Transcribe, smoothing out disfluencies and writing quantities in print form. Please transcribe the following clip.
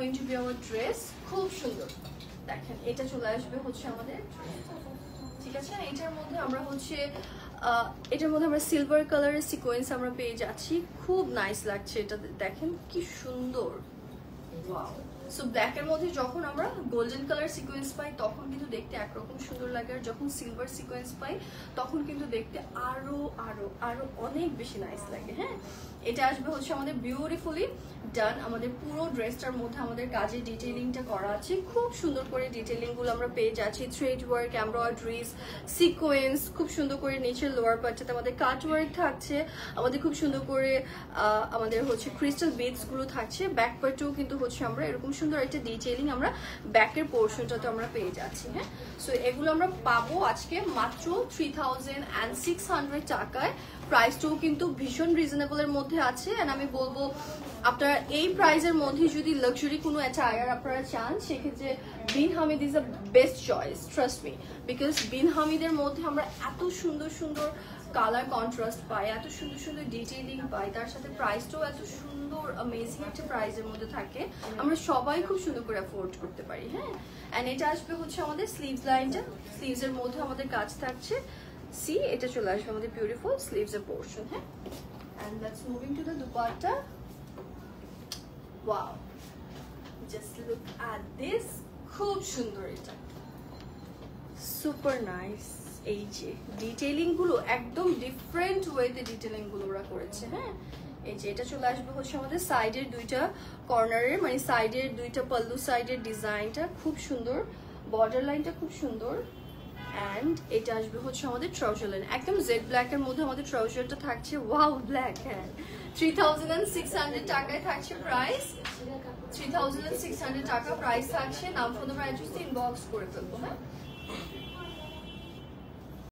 Going to B hour dress. খুব সুন্দর দেখেন, এটা চলে আসবে হচ্ছে আমাদের, ঠিক আছে। এটার মধ্যে আমরা হচ্ছে সিলভার কালারের সিকোয়েন্স আমরা পেয়ে যাচ্ছি, খুব নাইস লাগছে এটা, দেখেন কি সুন্দর। ওয়াও। সো ব্ল্যাকের মধ্যে যখন আমরা গোল্ডেন কালার সিকোয়েন্স পাই তখন কিন্তু দেখতে একরকম সুন্দর লাগে, আর যখন সিলভার সিকোয়েন্স পাই তখন কিন্তু দেখতে আরো আরো আরো অনেক বেশি নাইস লাগে। হ্যাঁ, এটা আসবে হচ্ছে আমাদের বিউটিফুলি ডান। আমাদের পুরো ড্রেসটার মধ্যে আমাদের কাজের ডিটেইলিংটা করা আছে, খুব সুন্দর করে ডিটেইলিংগুলো আমরা পেয়ে যাচ্ছি। থ্রেড ওয়ার্ক, এমব্রয়ডারিজ, সিকোয়েন্স, খুব সুন্দর করে নিচের লোয়ার পার্টটাতে আমাদের কাট ওয়ার্ক থাকছে, আমাদের খুব সুন্দর করে আমাদের হচ্ছে ক্রিস্টাল বিডসগুলো থাকছে। ব্যাক পার্টেও কিন্তু হচ্ছে আমরা এরকম সুন্দর একটা ডিটেইলিং আমরা ব্যাকের পোর্শনটাতে আমরা পেয়ে যাচ্ছি। হ্যাঁ, সো এগুলো আমরা পাবো আজকে মাত্র 3600 টাকায়। প্রাইসটাও কিন্তু ভীষণ রিজনেবলের মধ্যে আছে। এন্ড আমি বলবো আপনারা এই প্রাইসের মধ্যে যদি লাক্সারি কোনো অ্যাটায়ার আপনারা চান, সেক্ষেত্রে Bin Hamid is the best choice, trust me. Because Bin হামিদের মধ্যে আমরা এত সুন্দর সুন্দর কালার কন্ট্রাস্ট পাই, এত সুন্দর সুন্দর ডিটেইলিং পাই, তার সাথে প্রাইসটাও এত সুন্দর অ্যামেজিং একটা প্রাইসের মধ্যে থাকে, আমরা সবাই খুব সুন্দর করে অ্যাফোর্ড করতে পারি। হ্যাঁ, অ্যান্ড এটা আসবে হচ্ছে আমাদের স্লিভস লাইনটা, স্লিভসের মধ্যে আমাদের কাজ থাকছে। সি, এটা চলে আসবে আমাদের বিউটিফুল স্লিভস এর পোর্শন। হ্যাঁ, and let's moving to the dupatta. Wow, just look at this, খুব সুন্দর, এটা সুপার নাইস। এই যে ডিটেইলিং গুলো একদম ডিফারেন্ট ওয়েতে ডিটেইলিং গুলো ওরা করেছে। হ্যাঁ, এই যে এটা চলে আসবে হচ্ছে আমাদের সাইডের দুইটা কর্নারের, মানে সাইডের দুইটা পল্লু সাইডের ডিজাইনটা খুব সুন্দর, বর্ডার লাইনটা খুব সুন্দর। অ্যান্ড এটা আসবে হচ্ছে আমাদের ট্রাউজার লাইন, একদম জেড ব্ল্যাকের মধ্যে আমাদের ট্রাউজারটা থাকছে। Wow, black. হ্যাঁ, 3600 টাকায় থাকছে প্রাইস, 3600 টাকা প্রাইস থাকছে। নাম ফোন নাম্বার অ্যাড্রেস ইনবক্স করে ফেলবো। হ্যাঁ,